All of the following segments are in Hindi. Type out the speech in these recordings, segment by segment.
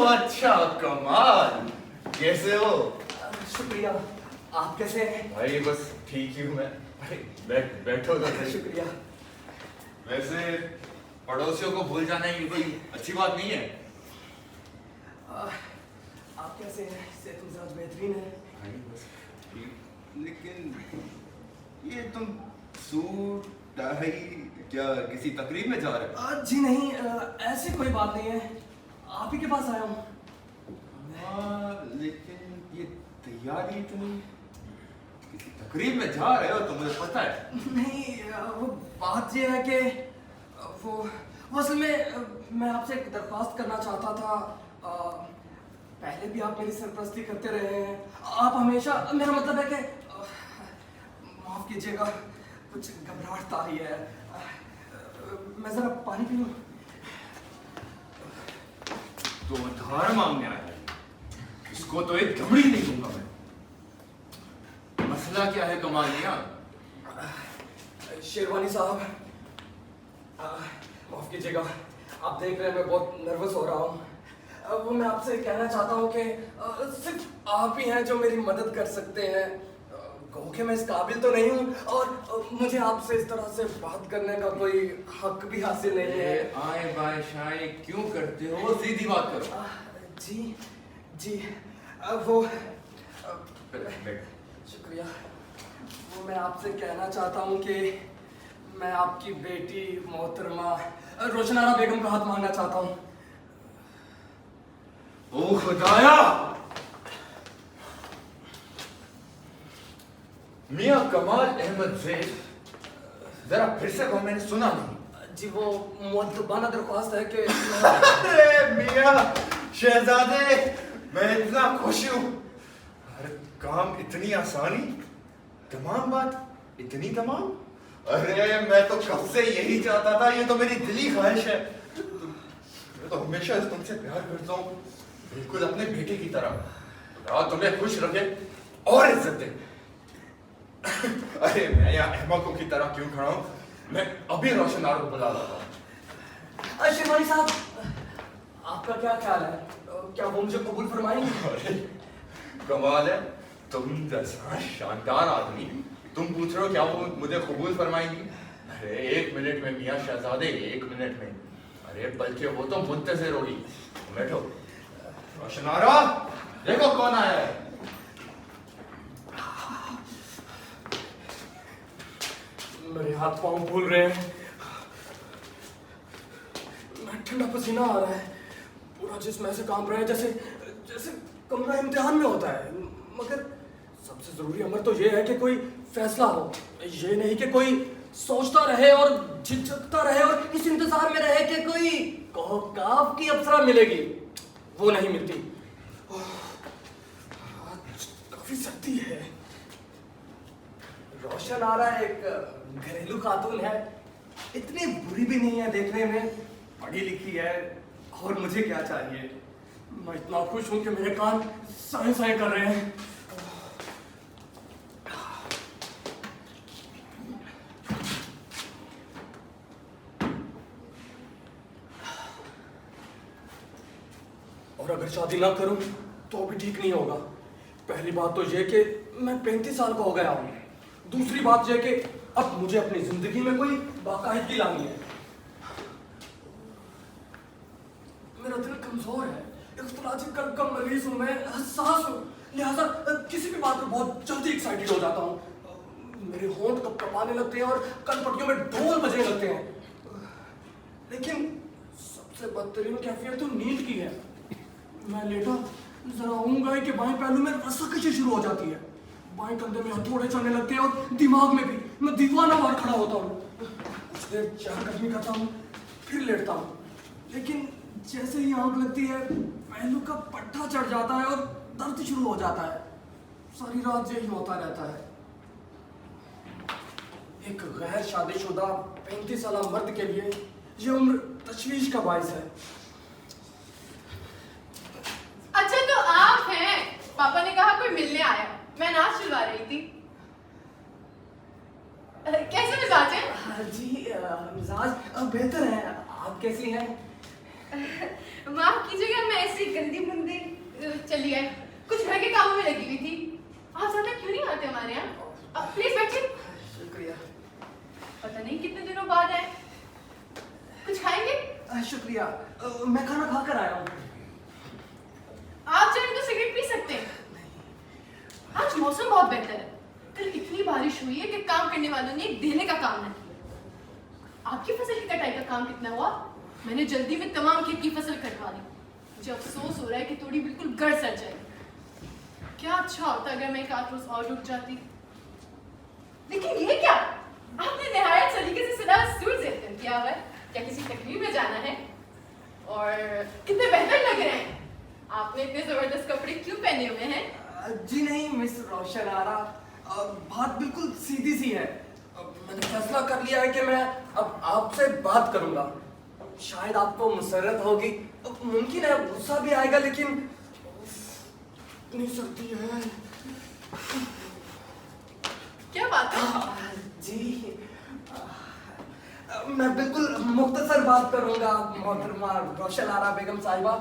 अच्छा, कमाल। कैसे हो? शुक्रिया। आप कैसे हैं? भाई बस ठीक ही हूँ मैं। बैठो तो सही। शुक्रिया। वैसे पड़ोसियों को भूल जाना ये कोई अच्छी बात नहीं है। आप कैसे हैं? सेहत मिजाज बेहतरीन है? भाई बस ठीक। लेकिन ये तुम सूट टाई क्या किसी तकरीब में जा रहे हो? जी नहीं, ऐसी कोई बात नहीं है। आप ही के पास आया हूँ। लेकिन ये तैयारी इतनी, किसी तकरीब में जा रहे हो तो मुझे पता है। नहीं, वो बात ये है कि वो असल में मैं आपसे एक दरख्वास्त करना चाहता था। पहले भी आप मेरी सरपरस्ती करते रहे हैं। आप हमेशा, मेरा मतलब है कि माफ कीजिएगा, कुछ घबराहट आ रही है। मैं जरा पानी पी लूं? तो उधार मांगने आया है, इसको तो एक घमड़ी नहीं दूंगा मैं। मसला क्या है कमाल मियां? शेरवानी साहब, माफ कीजिएगा, आप देख रहे हैं मैं बहुत नर्वस हो रहा हूँ। वो मैं आपसे कहना चाहता हूँ कि सिर्फ आप ही हैं जो मेरी मदद कर सकते हैं। कहो कि मैं इस काबिल तो नहीं हूँ और मुझे आपसे इस तरह से बात करने का कोई हक भी हासिल नहीं है। आए बाय शाये क्यों करते हो? सीधी बात करो। जी जी, वो बैठ। शुक्रिया। वो मैं आपसे कहना चाहता हूँ कि मैं आपकी बेटी मोहतरमा रोशनारा बेगम का हाथ मांगना चाहता हूँ। ओ खुदाया! मियां कमाल अहमद ज़ैद, जरा फिर से कहो, मैंने सुना नहीं। जी वो मुअद्दबाना दरख्वास्त है कि अरे मियां शहजादे, मैं इतना खुश हूँ। हर काम इतनी आसानी, तमाम बात इतनी तमाम। अरे मैं तो कब से यही चाहता था, ये तो मेरी दिली ख्वाहिश है। मैं तो हमेशा तुमसे प्यार करता हूँ, बिल्कुल अपने बेटे की तरह। खुदा तुम्हें खुश रखे और इज्जत दे। अरे मैं यहाँ अहमकों की तरह क्यों खड़ा हूँ? मैं अभी रोशनारा को बुला रहा था। शेरवानी साहब, आपका क्या ख्याल है? क्या वो मुझे कबूल फरमाएंगे? अरे कमाल है, तुम जैसा शानदार आदमी, तुम पूछ रहे हो क्या वो मुझे कबूल फरमाएंगी? अरे 1 मिनट में मियां शहजादे, 1 मिनट में। अरे बल्कि वो तो मुंतज़िर होगी। बैठो। रोशनारा, देखो कौन आया है। मेरे हाथ पांव फूल रहे हैं, ठंडा पसीना आ रहा है, पूरा जिस्म ऐसे कांप रहा है जैसे जैसे कमरा इम्तिहान में होता है। मगर सबसे जरूरी अमर तो ये है कि कोई फैसला हो, ये नहीं कि कोई सोचता रहे और झिझकता रहे और इस इंतजार में रहे कि कोई कौकाब की अप्सरा मिलेगी। वो नहीं मिलती। काफी सर्दी है। रोशनारा एक घरेलू खातून है, इतनी बुरी भी नहीं है देखने में, पढ़ी लिखी है। और मुझे क्या चाहिए? मैं इतना खुश हूं कि मेरे कान साए साए कर रहे हैं। और अगर शादी ना करूं तो भी ठीक नहीं होगा। पहली बात तो यह कि मैं 35 साल का हो गया हूं। दूसरी बात यह कि अब मुझे अपनी जिंदगी में कोई बाकायदगी लानी है। मेरा दिल कमजोर है, इख्तिलाजी कल्ब का मरीज हूं मैं, हसास हूं, लिहाजा किसी भी बात पर बहुत जल्दी एक्साइटेड हो जाता हूं। मेरे होंठ कपकपाने लगते हैं और कनपटियों में ढोल बजने लगते हैं। लेकिन सबसे बदतरीन कैफियत तो नींद की है। मैं लेटा जरा ऊँगाई के बाएं पहलू में रस्साकशी शुरू हो जाती है, बाएं कंधे में हथौड़े चलने लगते हैं और दिमाग में भी मैं दीवाना मार खड़ा होता हूँ। कुछ देर चहलकदमी करता हूँ, फिर लेटता हूँ, लेकिन जैसे ही आंख लगती है पहलू का पट्टा चढ़ जाता है और दर्द शुरू हो जाता है। सारी रात यही होता रहता है। एक गैर शादीशुदा 35 साल मर्द के लिए ये उम्र तशवीश का बाइस है। अच्छा तो आप हैं? पापा ने कहा कोई मिलने आया। मैं नाच चलवा रही थी। कैसे मिजाज है? जी मिजाज बेहतर है। आप कैसी हैं? माफ माफ कीजिएगा, मैं ऐसी गंदी मुंदी चली आई, कुछ घर के कामों में लगी हुई थी। आप ज्यादा क्यों नहीं आते हमारे यहाँ? प्लीज बैठिए। शुक्रिया। पता नहीं कितने दिनों बाद आए। कुछ खाएंगे? शुक्रिया, मैं खाना खा कर आया हूँ। आप चाहें तो सिगरेट पी सकते हैं। आज मौसम बहुत बेहतर है। कल इतनी बारिश हुई है कि काम करने वालों ने एक देने का काम न किया। आपकी फसल की कटाई का काम कितना हुआ? मैंने जल्दी में तमाम खेत की फसल कटवा ली। मुझे अफसोस हो रहा है कि थोड़ी बिल्कुल गड़ सड़ जाएगी। क्या अच्छा होता अगर मैं एक आध रोज और रुक जाती। लेकिन ये क्या? आपने निहायत सलीके से सदा सूट ज़ेब किया हुआ है। क्या किसी तकलीफ में जाना है? और कितने बेहतर लग रहे हैं। आपने इतने जबरदस्त कपड़े क्यों पहने हुए हैं? जी नहीं मिस रोशन आरा, बात बिल्कुल सीधी सी है। मैंने फैसला कर लिया है कि मैं अब आपसे बात करूंगा। शायद आपको मुसर्रत होगी, मुमकिन है गुस्सा भी आएगा, लेकिन इतनी सर्दी है। क्या बात है? जी, मैं बिल्कुल मुख्तसर बात करूंगा मोहतरमा रोशन आरा बेगम साहिबा।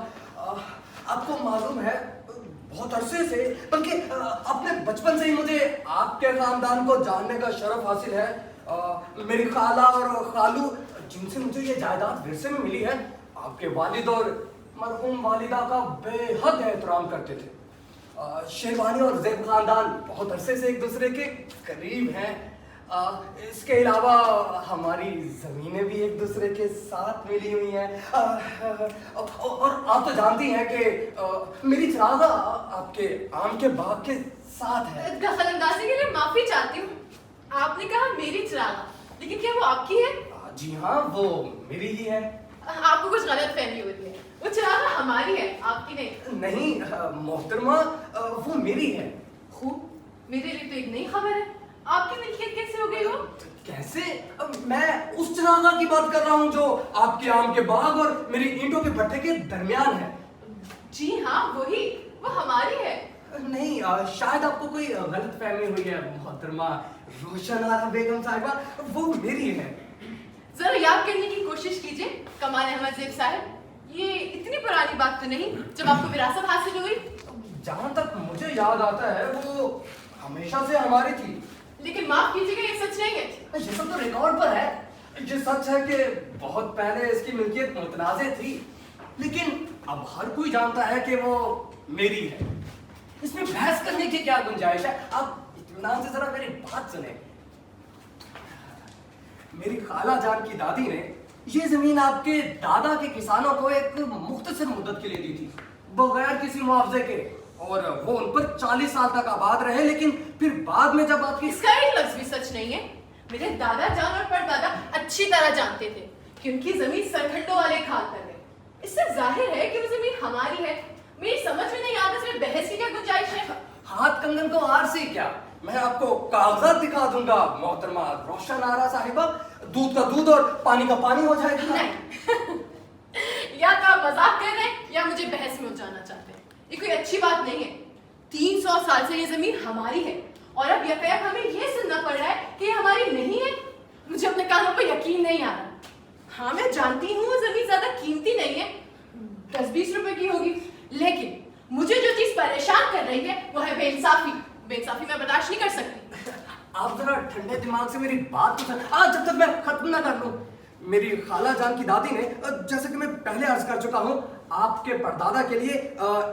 आपको मालूम है बहुत अरसे से, बल्कि अपने बचपन से ही मुझे आपके खानदान को जानने का शरफ हासिल है। मेरी खाला और खालू जिनसे मुझे ये जायदाद विरसे में मिली है, आपके वालिद और मरहूम वालिदा का बेहद एहतराम करते थे। शेरवानी और ज़ैब खानदान बहुत अरसे से एक दूसरे के करीब हैं। इसके अलावा हमारी ज़मीनें भी एक दूसरे के साथ मिली हुई हैं। और आप तो जानती हैं कि मेरी चिरागा आपके आम के बाग के साथ है। दखलंदाजी के लिए माफी चाहती हूँ। आपने कहा मेरी चिरागा, लेकिन क्या वो आपकी है? जी हाँ, वो मेरी ही है। आपको कुछ गलत फहमी हो रही है। वो चिरागा हमारी है, आपकी नहीं। नहीं मोहतरमा, वो मेरी है। खूब, मेरे लिए तो एक नई खबर है। आपकी मिल्कियत कैसे हो गई वो? कैसे? मैं उस चिरागा की बात कर रहा हूँ जो आपके आम के बाग और मेरी ईंटों के भट्टे के दरमियान है। जी हाँ, वही, वो हमारी है। नहीं, शायद आपको कोई गलत फहमी हुई है मोहतरमा रोशन आरा बेगम साहिबा, वो मेरी है। जरा याद करने की कोशिश कीजिए कमाल अहमद ज़ेब साहब, ये इतनी पुरानी बात तो नहीं जब आपको विरासत हासिल हुई। जहाँ तक मुझे याद आता है वो हमेशा से हमारी थी। लेकिन माफ कीजिएगा, ये सच नहीं है। ये सब तो रिकॉर्ड पर है। ये सच है कि बहुत पहले इसकी मिल्कियत मुतनाज़े थी, लेकिन अब हर कोई जानता है कि वो मेरी है। इसमें बहस करने की क्या गुंजाइश है? आप इत्मीनान से जरा मेरी बात सुने। मेरी खाला जान की दादी ने ये जमीन आपके दादा के किसानों को एक मुख्तसर मुद्दत के लिए दी थी, बगैर किसी मुआवजे के, और वो उन पर 40 साल तक आबाद रहे। लेकिन फिर बाद में जब आपकी इसका एक लफ्ज भी सच नहीं है। मेरे दादा जान और परदादा अच्छी तरह जानते थे कि उनकी जमीन सरखंडों वाले खाल कर गए। इससे जाहिर है कि वो जमीन हमारी है। मेरी समझ में नहीं आता इसमें बहस की क्या गुंजाइश है। हाथ कंगन को आर से क्या, मैं आपको कागजात दिखा दूंगा मोहतरमा रोशन आरा साहिबा। दूध का दूध और पानी का पानी हो जाएगा। नहीं या तो आप मजाक कर रहे हैं या मुझे बहस में उलझाना चाहते हैं। ये कोई अच्छी बात नहीं है। 300 साल से ये जमीन हमारी है और अब यकयक हमें ये सुनना पड़ रहा है कि ये हमारी नहीं है। मुझे अपने कानों पर यकीन नहीं आ रहा। हाँ, मैं जानती हूँ वो जमीन ज्यादा कीमती नहीं है, 10-20 रुपए की होगी, लेकिन मुझे जो चीज परेशान कर रही है वो है बेइंसाफी। बेइंसाफी मैं बर्दाश्त नहीं कर सकती। आप जरा ठंडे दिमाग से मेरी बात सुन, जब तक मैं खत्म ना कर लूं। मेरी खाला जान की दादी ने, जैसे कि मैं पहले अर्ज कर चुका हूं, आपके परदादा के लिए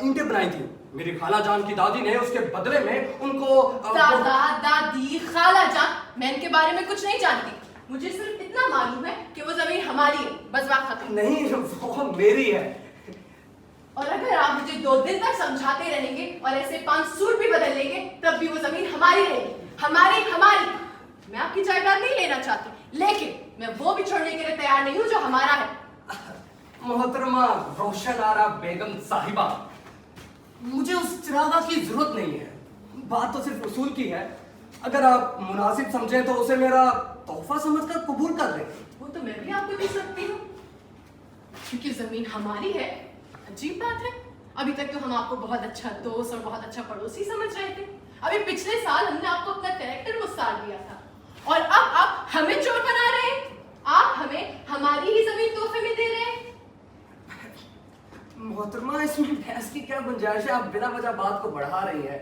ईंटें बनाई थी। मेरी खाला जान की दादी ने उसके बदले में उनको दादा, दादी, खाला जान, मैं इनके बारे में कुछ नहीं जानती। मुझे सिर्फ इतना मालूम है कि वो जमीन हमारी है, बस बात खत्म। नहीं, वो मेरी है। और अगर आप मुझे 2 दिन तक समझाते रहेंगे और ऐसे 5 सूट भी बदल लेंगे, तब भी वो जमीन हमारी रहेगी। हमारी। मैं आपकी जायदाद नहीं लेना चाहती, लेकिन मैं वो भी छोड़ने के लिए तैयार नहीं हूँ जो हमारा है। मोहतरमा रोशन आरा बेगम साहिबा, मुझे उस चिरागा की जरूरत नहीं है। बात तो सिर्फ उसूल की है। अगर आप मुनासिब समझें तो उसे मेरा तोहफा समझकर कबूल कर लें। वो तो मैं भी आपको दे सकती हूँ, क्योंकि जमीन हमारी है। अजीब बात है, अभी तक तो हम आपको बहुत अच्छा दोस्त और बहुत अच्छा पड़ोसी समझ रहे थे। अभी पिछले साल हमने आपको अपना कैरेक्टर उस्ताद दिया था और अब आप हमें चोर बना रहे हैं। आप हमें हमारी ही जमीन तोहफे में दे रहे हैं। मोहतरमा, इसमें बहस की क्या गुंजाइश है? आप बिना वजह बात को बढ़ा रही हैं।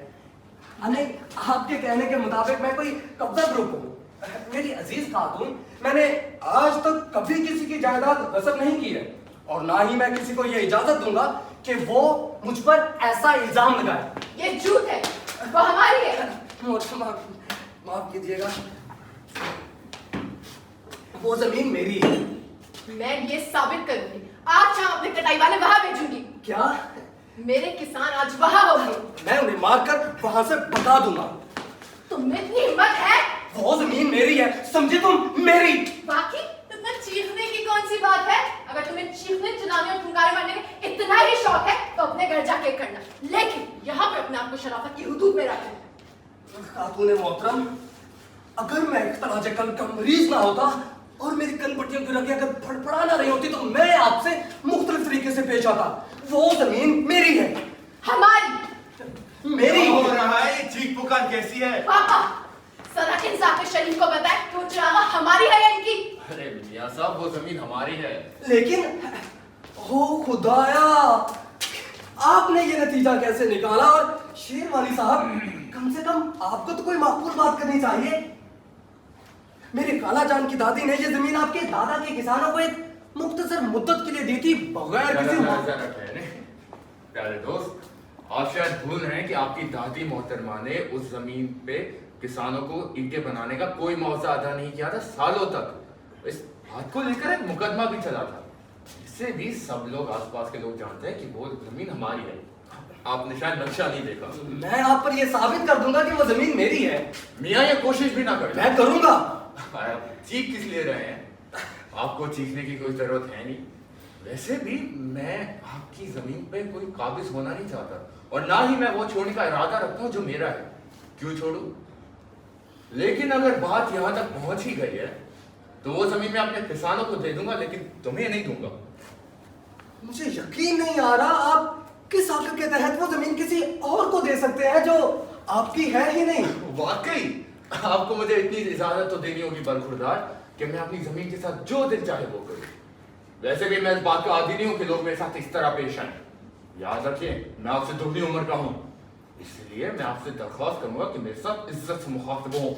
नहीं, आपके कहने के मुताबिक मैं कोई कब्जा ग्रुप हूँ। मेरी अजीज खातून, मैंने आज तक कभी किसी की जायदाद गस्ब नहीं की है और ना ही मैं किसी को ये इजाजत दूंगा कि वो मुझ पर ऐसा इल्जाम लगाए। ये झूठ है, वो हमारी है। मोहतरमा, माफ कीजिएगा, वो जमीन मेरी है। मैं ये साबित करूंगी। आज शाम अपने कटाई वाले वहां भेजूंगी। क्या? मेरे किसान आज वहां होंगे। मैं उन्हें मारकर वहां से भगा दूंगा। तुम्हें इतनी हिम्मत है? वो जमीन मेरी है, समझे तुम? मेरी। बाकी तुम्हें चीखने की कौन सी बात है? अगर तुम्हें चीखने, चिल्लाने और फुंकारे मारने का इतना ही शौक है तो अपने घर जाके करना, लेकिन यहाँ पे अपने आप को शराफत की हुदूद में रखना। खातून मोहतरम, अगर मैं इख्तलाज कल्ब का मरीज ना होता और मेरी कन पट्टियों की रगे अगर फड़फड़ा ना रही होती तो मैं आपसे मुख्तलिफ तरीके से पेश आता। वो जमीन मेरी है। हमारी। मेरी हो रहा है ये चीख पुकार कैसी है? पापा, जरा इंसाफ शरीफ को बताए कि वो चुरावा हमारी है या इनकी? अरे मियां साहब, वो जमीन हमारी है। लेकिन हो खुदाया, आपने ये नतीजा कैसे निकाला? और शेरवानी साहब, कम से कम आपको तो कोई माकूल बात करनी चाहिए। मेरी खाला जान की दादी ने ये जमीन आपके दादा के किसानों को एक मुख्तसर मुद्दत के लिए दी थी, बगैर किसी जरा ठहरे प्यारे दोस्त, आप शायद भूल रहे हैं कि आपकी दादी मोहतरमा ने उस जमीन पे किसानों को ईंटें बनाने का कोई मुआवजा अदा नहीं किया था सालों तक। इस बात को लेकर एक मुकदमा भी चला था। इससे भी सब लोग, आसपास के लोग जानते हैं कि वो जमीन हमारी है। आपने शायद नक्शा नहीं देखा। मैं आप पर यह साबित कर दूंगा कि वो जमीन मेरी है। मियां ये कोशिश भी ना करें। मैं करूंगा। आप चीख किस लिए रहे हैं? आपको चीखने की कोई जरूरत है नहीं। वैसे भी मैं आपकी जमीन पे कोई काबिज होना नहीं चाहता और ना ही मैं वो छोड़ने का इरादा रखता हूँ जो मेरा है। क्यों छोड़ू? लेकिन अगर बात यहाँ तक पहुंच ही गई है तो वो जमीन मैं अपने किसानों को दे दूंगा, लेकिन तुम्हें नहीं दूंगा। मुझे यकीन नहीं आ रहा, आप किस हक के तहत वो जमीन किसी और को दे सकते हैं जो आपकी है ही नहीं? वाकई आपको मुझे इतनी इजाजत तो देनी होगी बरखुरदार कि मैं अपनी जमीन के साथ जो दिल चाहे वो करूं। वैसे भी मैं इस बात का आदी नहीं हूं कि लोग मेरे साथ इस तरह पेश आए। याद रखिए, मैं आपसे दुगनी उम्र का हूं, इसलिए मैं आपसे दरख्वास्त करूंगा कि मेरे साथ इज्जत से मुखातब हो।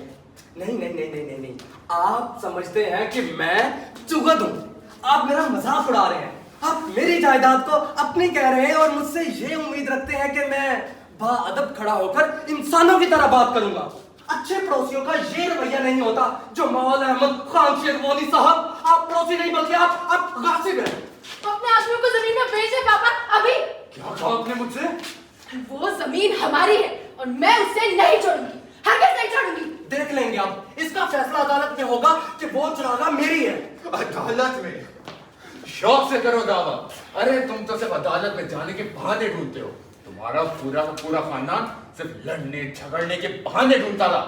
नहीं नहीं नहीं नहीं नहीं नहीं, आप समझते हैं कि मैं चुगत हूं। आप मेरा मजाक उड़ा रहे हैं। आप मेरी जायदाद को अपनी कह रहे हैं और मुझसे ये उम्मीद रखते हैं कि मैं बाअदब खड़ा होकर इंसानों की तरह बात करूंगा। अच्छे पड़ोसियों का ये रवैया नहीं होता जो मौला अहमद खान शेरवानी साहब। आप पड़ोसी नहीं बल्कि आप गासिब हैं। अपने आदमियों को जमीन में भेजे पापा, अभी। क्या कहा आपने मुझसे? वो जमीन हमारी है और मैं उसे नहीं छोड़ूंगी, हरगिज़ नहीं छोड़ूंगी। देख लेंगे आप, इसका फैसला अदालत में होगा कि वो चुरागा मेरी है। अदालत में? शौक से करो दावा। अरे तुम तो सिर्फ अदालत में जाने के बहाने ढूंढते हो। तुम्हारा पूरा का पूरा खानदान सिर्फ लड़ने झगड़ने के बहाने ढूंढता था।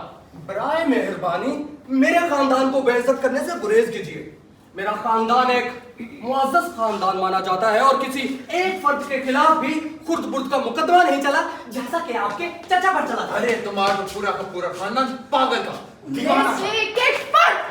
बराए मेहरबानी मेरे खानदान को बेइज्जत करने से गुरेज कीजिए। मेरा खानदान एक मुअज़्ज़ज़ खानदान माना जाता है और किसी एक फर्द के खिलाफ भी खुर्द बुर्द का मुकदमा नहीं चला, जैसा कि आपके चाचा पर चला था। अरे तुम्हारा तो पूरा का पूरा खानदान पागल था, दीवाना था। वैसे के फर्द।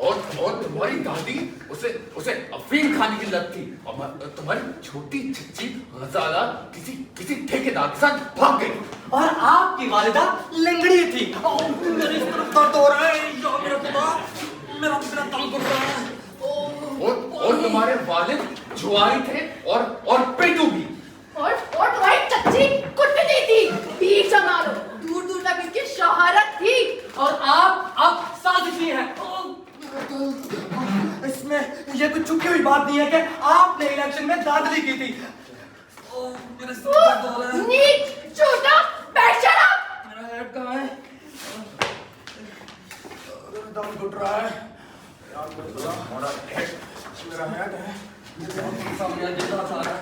और तुम्हारी दादी उसे अफीम खाने की लत थी और तुम्हारी छोटी चच्ची गजाला किसी ठेकेदार के साथ भाग गई। और आपकी वालिदा लंगड़ी थी। मेरे इस तरफ दर्द हो रहा है, या मेरा खुदा, मेरा दम घुट रहा है। और तुम्हारे वालिद जुआरी थे और पेटू भी। और तुम्हारी चच्ची कुटती थी, भीख जमा लो। दूर दूर तक इसकी शोहरत थी। और आप अब साजिशी हैं। इसमें ये कुछ छुपी हुई बात नहीं है कि आपने इलेक्शन में दाखिली की थी। मेरे सर दर्द हो रहा है। नीच, झूठा, बेशरम। मेरा हेड कहाँ है? मेरा दम घुट रहा है। मेरा हेड है। मेरे सामने जितना सारा है।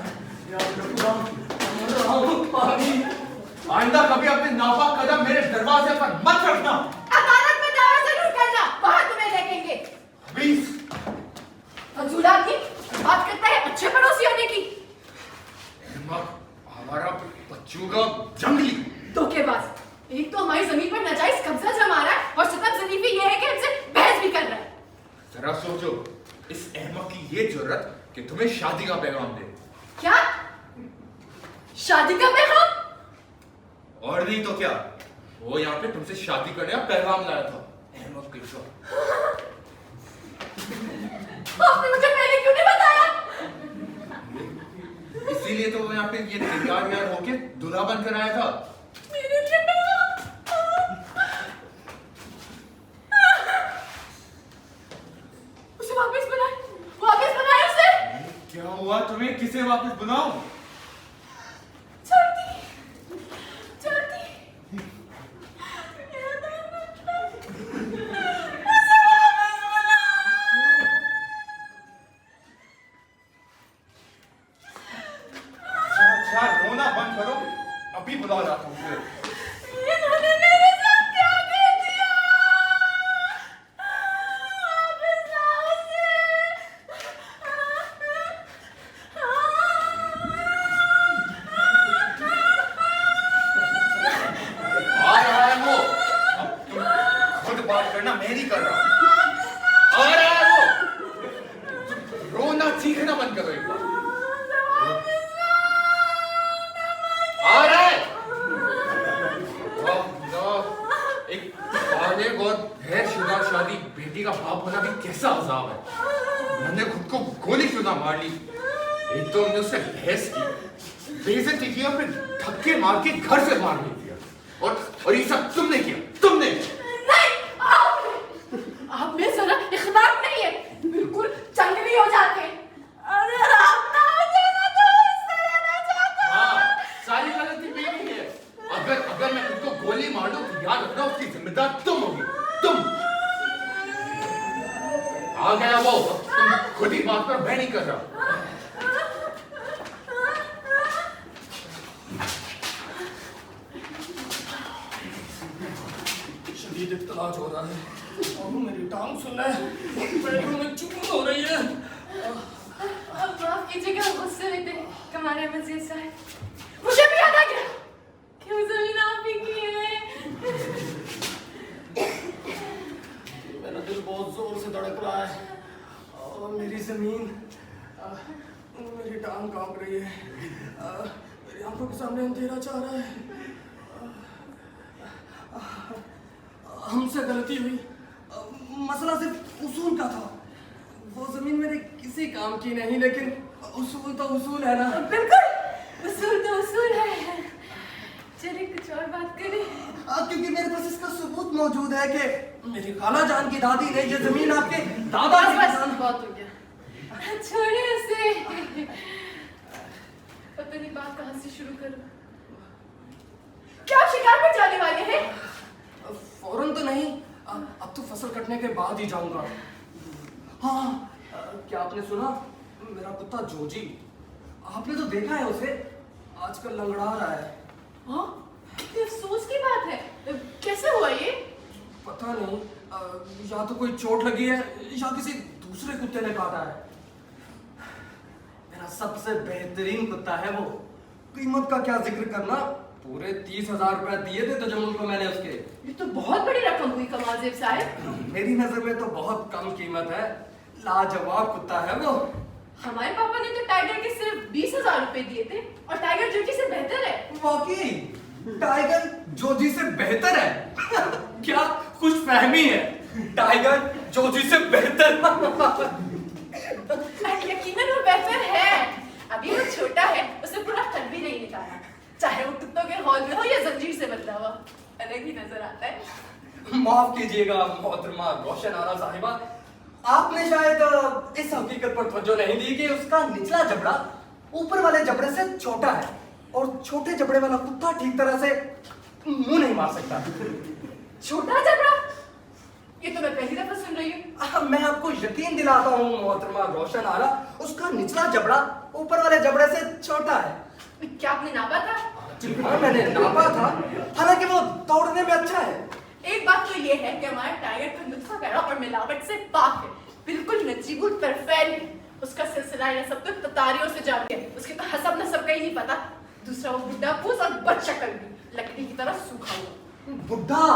आइंदा कभी अपने नापाक कदम मेरे दरवाजे पर मत रखना। अदालत में दावा जरूर करना, वहां तुम्हें देखेंगे। प्लीज। फजूल आदमी बात करता है अच्छे पड़ोसी होने की। हमारा बच्चों का जंगली धोखेबाज। एक तो हमारी जमीन पर नाजायज कब्जा जमा रहा है और सितम ज़रीफ़ी ये है कि हमसे बहस भी कर रहा है। जरा सोचो, इस अहमक की ये जुर्रत कि तुम्हें शादी का पैगाम दे। क्या? शादी का पैगाम? और नहीं तो क्या, वो यहाँ पे तुमसे शादी करने का पैगाम लाया था। अहमद कैसा। आपने मुझे पहले क्यों नहीं बताया? इसीलिए तो वो यहाँ पे ये तैयार होके दूल्हा बनकर आया था। मेरे लिए पैगाम। उसे वापस बनाए उसे। क्या हुआ तुम्हें? किसे वापस बुलाऊं? छोड़ती। अच्छा रोना बंद करो, अभी बुला लाता हूँ फिर। इन्होंने मेरे साथ क्या कर दिया? वापस लाओ आ रहा है वो। अब तुम खुद बात करना, मैं नहीं कर रहा। आ रहा है वो। रोना चीखना बंद करो एक बार। आ रहा है। एक बालिग और गैरशुदा शादी बेटी का बाप होना भी कैसा अजाब है। मैंने खुद को गोली क्यों ना मार ली। एक तो हमने उससे बहस की, बेइज्जती की और फिर धक्के मार के घर से बाहर नहीं दिया। और ये सब तुमने किया, तुमने। नहीं, आप में जरा इख्लाक नहीं है, बिल्कुल जंगली हो जाते हैं। अरे राम ना हो जाना तो इससे रहना चाहता हूं। हाँ, सारी गलती मेरी है। अगर मैं खुद को गोली मार दूं तो याद रखना उसकी जिम्मेदार तुम होगी, तुम। आ गया वो, तुम खुद ही बात पर मैं नहीं कर रहा। शदीद इख्तलाज हो रहा है। अब मेरी टांग सुनना है, पैरों में चुभन हो रही है। माफ कीजिएगा, गुस्से में थे कमारे मजीद साहब। मुझे भी याद आ गया, क्यों जमीन आप ही की है। मेरा दिल बहुत जोर से धड़क रहा है और मेरी जमीन, मेरी टांग कांप रही है। मेरी आंखों के सामने अंधेरा छा रहा है। हमसे गलती हुई, मसला सिर्फ उसूल का था। वो जमीन मेरे किसी काम की नहीं, लेकिन उसूल तो उसूल है ना। बिल्कुल, उसूल तो उसूल है। चलिए कुछ और बात करें। क्योंकि मेरे पास इसका सबूत मौजूद है कि मेरी खाला जान की दादी ने ये जमीन आपके दादा बस के बस किसान- बहुत हो गया, छोड़िए उसे। पता नहीं बात कहाँ से शुरू करूं। क्या शिकार पर जाने वाले हैं? फौरन तो नहीं, अब तो फसल कटने के बाद ही जाऊंगा। हाँ, क्या आपने सुना? मेरा कुत्ता जोजी, आपने तो देखा है उसे, आजकल लंगड़ा रहा है। हाँ, कितनी अफसोस की बात है। कैसे हुआ ये? पता नहीं, या तो कोई चोट लगी है या किसी दूसरे कुत्ते ने काटा है। मेरा सबसे बेहतरीन कुत्ता है वो। कीमत का क्या जिक्र करना, पूरे 30,000 रुपए दिए थे तजम्मुल को मैंने उसके। ये तो बहुत बड़ी रकम हुई कमाल साहब। मेरी नजर में तो बहुत कम कीमत है, लाजवाब कुत्ता है वो। हमारे पापा ने तो टाइगर के सिर्फ 20,000 रुपए दिए थे और टाइगर जोजी से बेहतर है। वाकई टाइगर जोजी से बेहतर है। क्या खुश फहमी है, टाइगर जोजी से बेहतर। यकीनन वो बेहतर है। अभी वो छोटा है, उसे पूरा कद भी नहीं निकाला। चाहे वो कुत्तों के हॉल में हो या जंजीर से बदला हुआ, अलग ही नजर आता है। माफ कीजिएगा मोहतरमा रोशन आरा साहिबा, आपने शायद इस हकीकत पर तवज्जो नहीं दी कि उसका निचला जबड़ा ऊपर वाले जबड़े से छोटा है और छोटे जबड़े वाला कुत्ता ठीक तरह से मुंह नहीं मार सकता। छोटा जबड़ा? ये तो मैं पहली दफा सुन रही हूँ। मैं आपको यकीन दिलाता हूँ मोहतरमा रोशन आरा, उसका निचला जबड़ा ऊपर वाले जबड़े से छोटा है। क्या आपने नापा था? जी हाँ, मैंने नापा था, हालांकि वो दौड़ने में अच्छा है। एक बात तो ये है कि हमारा टाइगर का नुस्खा पैरा और मिलावट से पाक है, बिल्कुल नजीबुल परफेक्ट है। उसका सिलसिला ये सब तो ततारियों से जाते हैं, उसके तो हसब नसब का ही नहीं पता। दूसरा वो बुढ़ा फूस और बदशक्ल भी, लकड़ी की तरह सूखा हुआ। बुढ़ा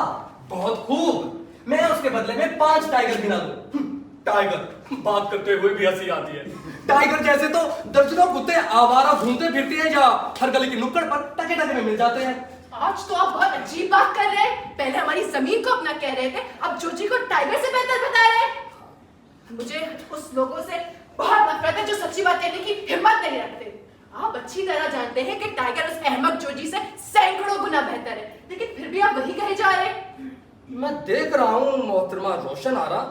बहुत खूब, मैं उसके बदले में 5 टाइगर गिना दूं। टाइगर बात करते हुए भी हंसी आती है। टाइगर जैसे तो दर्जनों कुत्ते आवारा घूमते फिरते हैं या हर गली की नुक्कड़ पर टके टके में मिल जाते हैं। आज तो आप बहुत अजीब बात कर रहे हैं। पहले हमारी जमीन को अपना कह रहे थे, अब जोजी को टाइगर से बेहतर बता रहे हैं। मुझे उस लोगों से बहुत नफरत है जो सच्ची बात कहने की हिम्मत नहीं रखते। आप अच्छी तरह जानते हैं कि टाइगर उस अहमक जोजी से सैकड़ों गुना बेहतर है, लेकिन फिर भी आप वही कहे जा रहे हैं। मैं देख रहा हूँ मोहतरमा रोशन आरा,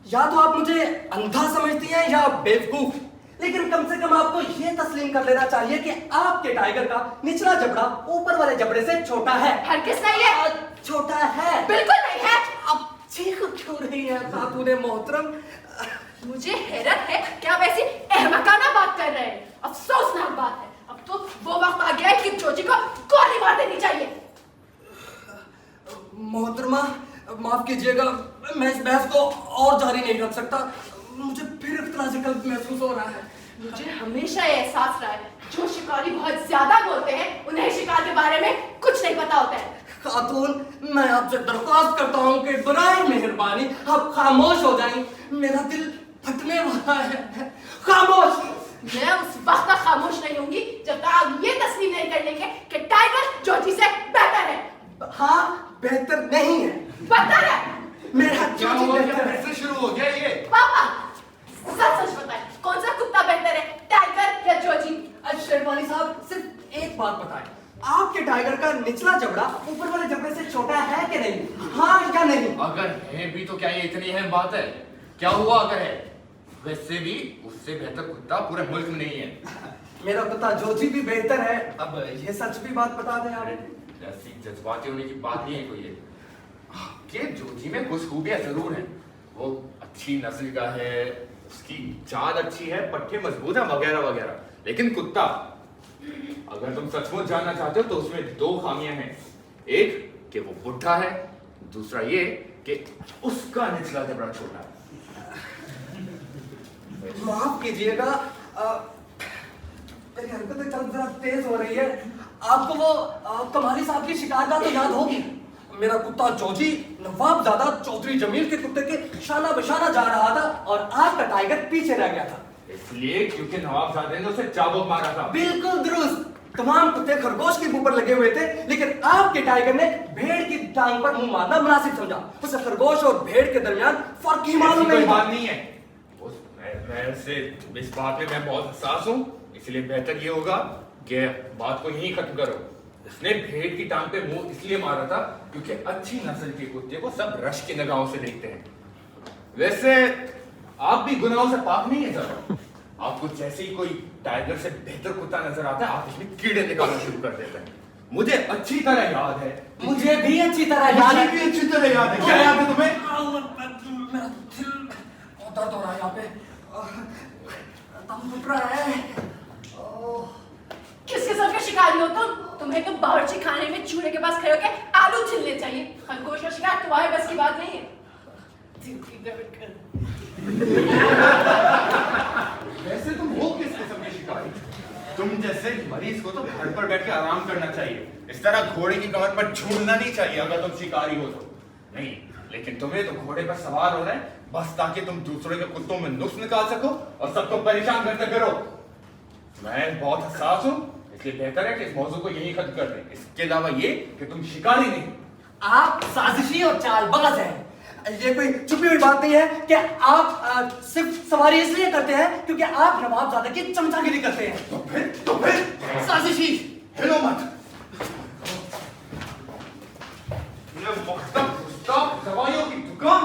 या तो आप मुझे अंधा समझती हैं या बेवकूफ, लेकिन कम से कम आपको ये तस्लीम कर लेना चाहिए कि आपके टाइगर का निचला जबड़ा ऊपर वाले जबड़े से छोटा है। हरगिज़ नहीं है। छोटा है। बिल्कुल नहीं है। अब चीख क्यों रही है खातूने मोहतरम? मुझे हैरत है कि आप ऐसी अहमकाना बात कर रहे हैं। अफसोसनाक बात है। अब तो वो वक्त आ गया है कि जोजी को गोली मार देनी चाहिए। मोहतरमा माफ कीजिएगा, मैं इस बहस को और जारी नहीं रख सकता। मुझे फिर इख्तिलासी कल्ब महसूस हो रहा है। मुझे हमेशा ये एहसास रहा है, जो शिकारी बहुत ज्यादा बोलते हैं उन्हें शिकार के बारे में कुछ नहीं पता होता है। खातून, मैं आपसे दरख्वास्त करता हूँ कि बराए मेहरबानी आप खामोश हो जाएं। मेरा दिल फटने वाला है। खामोश। मैं उस वक्त तक खामोश नहीं होंगी जब तक आप ये तस्लीम नहीं कर लेंगे कि टाइगर जोजी से बेहतर है। हाँ, बेहतर नहीं है। बेहतर है। मेरा क्या जोजी हुआ? क्या बेहतर है। फिर से शुरू हो गया ये? पापा, सच सच बताएं, कौन सा कुत्ता बेहतर है, टाइगर या जोजी? शेरवानी साहब, सिर्फ एक बात बताएं, आपके टाइगर का निचला जबड़ा ऊपर वाले जबड़े से छोटा है कि नहीं? हाँ या नहीं? अगर है भी तो क्या ये इतनी अहम बात है? क्या हुआ अगर है? वैसे भी उससे बेहतर कुत्ता पूरे मुल्क में नहीं है। मेरा कुत्ता जोजी भी बेहतर है। अब ये सच भी बात बता दें आप। ऐसी जज्बाती होने की बात नहीं है कोई ये। कि जोजी में कुछ खूबियां जरूर हैं। वो अच्छी नस्ल का है, उसकी चाल अच्छी है, पट्टे मजबूत है, वगैरह वगैरह। लेकिन कुत्ता, अगर तुम सचमुच जानना चाहते हो तो उसमें दो खामियां हैं। एक कि वो बुढ़ा है, दूसरा ये कि उसका निचला जबड़ा छोटा है। माफ कीजिएगा, मेरी हरकतें कल जरा तेज हो रही है। आपको वो कमाली साहब की शिकारगाह तो याद होगी। मेरा कुत्ता जोजी नवाबजादा चौधरी जमील के कुत्ते के शाना बशाना जा रहा था और आपका टाइगर पीछे रह गया था। इसलिए क्योंकि नवाबजादे ने उसे चाबुक मारा था। बिल्कुल दुरुस्त। तमाम कुत्ते खरगोश के मुंह पर लगे हुए थे, लेकिन आपके टाइगर ने भेड़ की टांग पर मुंह मारना मुनासिब समझा। उसे खरगोश और भेड़ के दरमियान फर्क ही मालूम नहीं। बात नहीं है। मैं से इस बात में मैं बहुत हसास हूँ, इसलिए बेहतर ये होगा कि बात को यहीं खत्म करो। उसने भेड़ की टांग पे मुंह इसलिए मारा था क्योंकि अच्छी नस्ल के कुत्ते को सब रश की निगाहों से देखते हैं। वैसे आप भी गुनाहों से पाक नहीं है सर। आपको जैसे ही कोई टाइगर से बेहतर कुत्ता नजर आता है, आप इसमें कीड़े निकालना शुरू कर देते हैं। मुझे अच्छी तरह याद है। मुझे भी अच्छी तरह याद है। मुझे भी अच्छी तरह याद है। क्या याद है तुम्हें? मेरा दिल बहुत दर्द हो रहा है यहाँ पे। दम घुट रहा है। किस किस्म के शिकारी हो तुम? तुम्हें तो बावर्ची खाने में चूल्हे के पास खड़े होकर आलू छिलने चाहिए। खरगोश का शिकार तुम्हारे बस की बात नहीं है। वैसे तुम हो किस किस्म के शिकारी? तुम जैसे मरीज को तो घर पर बैठ के आराम करना चाहिए। इस तरह घोड़े की कमर पर झूलना नहीं चाहिए अगर तुम शिकारी हो तो। नहीं, लेकिन तुम्हें तो घोड़े पर सवार होना है बस ताकि तुम दूसरे के कुत्तों में नुक्स निकाल सको और सबको परेशान करते फिरो। मैं बहुत हसास हूँ, इसलिए बेहतर है कि इस मौजू को यहीं खत्म कर दें। इसके अलावा ये कि तुम शिकारी नहीं, आप साजिशी और चालबाज हैं। ये कोई छुपी हुई बात नहीं है कि आप सिर्फ सवारी इसलिए करते हैं क्योंकि आप नवाबजादे की चमचागिरी करते हैं। तो फिर साजिशी। हिलो मत। ये मुख्तब गुस्ताख दवाइयों की दुकान।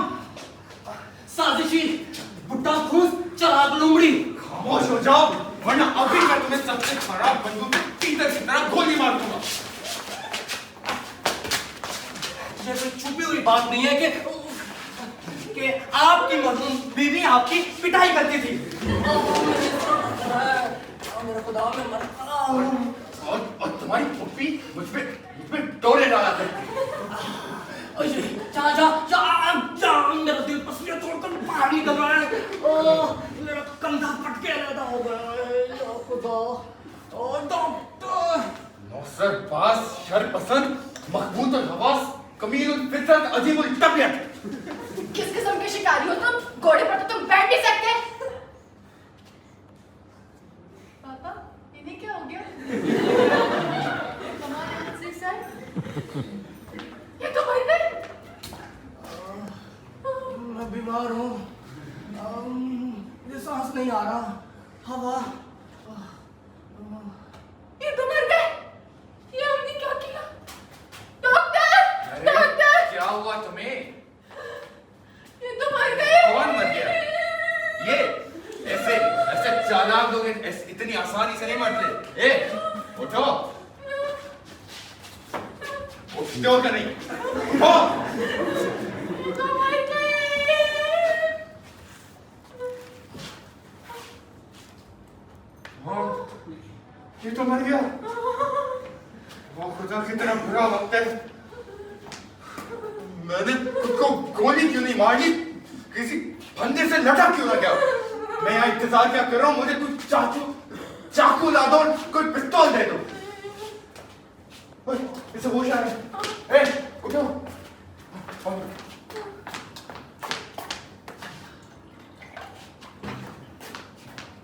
साजिशी, बुड्ढा फूस, चराग लुमड़ी। खामोश हो जाओ वरना अभी मैं तुम्हें सबसे खराब बंदूक में पीतल की तरह गोली मार दूंगा। ये कोई छुपी हुई बात नहीं है कि आपकी मरहूम बीवी आपकी पिटाई करती थी। मेरा खुदा, मैं मर रहा हूँ। और तुम्हारी पुप्पी मुझ पे डोरे डाला करती। जा जा जा जा, मेरा दिल पसीने तोड़कर बाहर निकल रहा है। मेरा कंधा फट के अलग हो गया है। या खुदा, डॉक्टर। नौसरबाज, शरपसंद, मखबूत और हवास, कमील उल फितरत, अजीब उल तबीयत। किस किस्म के शिकारी हो तुम? क्यों का नहीं उठो तो मर गए। हाँ ये तो मर गया। वो खुदा कितना बुरा वक्त है। मैंने खुद को गोली क्यों नहीं मारी, किसी फंदे से लटा क्यों ना गया। मैं यहाँ इंतजार क्या कर रहा हूँ, मुझे कुछ चाकू ला दो, कोई पिस्तौल दे दो। ओए, इसे होश आ रहा है। ए, उठो।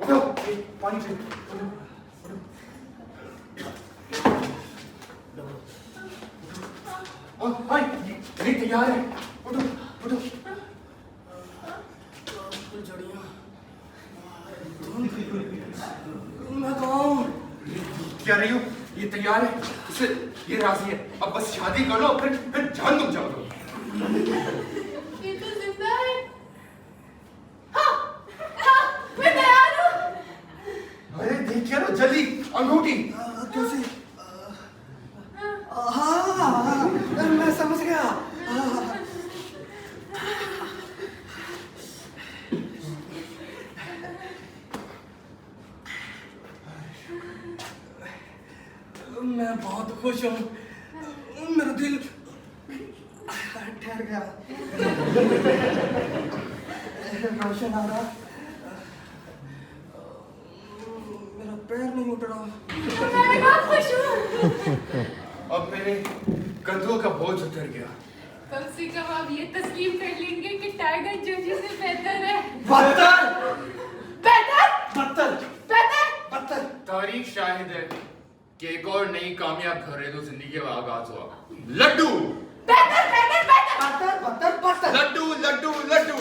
उठो, पानी पी। उठो, उठो। और भाई, ये तैयार है। उठो, उठो। फुलझड़ियाँ, मैं कहाँ हूँ? क्या रही हो? ये तैयार है, इसे ये राजी है। अब बस शादी कर लो, फिर जान तुम जाओ। ये तो जिंदा है। हाँ, हाँ, मैं तैयार हूँ। अरे देखिए ना जल्दी अंगूठी। कैसे? हाँ, मैं समझ गया। मैं बहुत खुश हूँ। मेरा दिल ठहर गया। रोशन आ रहा। मेरा पैर नहीं उठ रहा। मैं बहुत खुश हूँ। अब मेरे कंधों का बोझ उतर गया। कम से कम आप ये तस्लीम कर लेंगे कि टाइगर जोजी से बेहतर है। बदतर, बेहतर, बदतर, बेहतर। बदतर। तारीख शाहिद है कि एक और नई कामयाब घरेलू जिंदगी का आगाज हुआ। लड्डू बेहतर, बेहतर, बेहतर। बदतर, बदतर, बदतर। लड्डू लड्डू लड्डू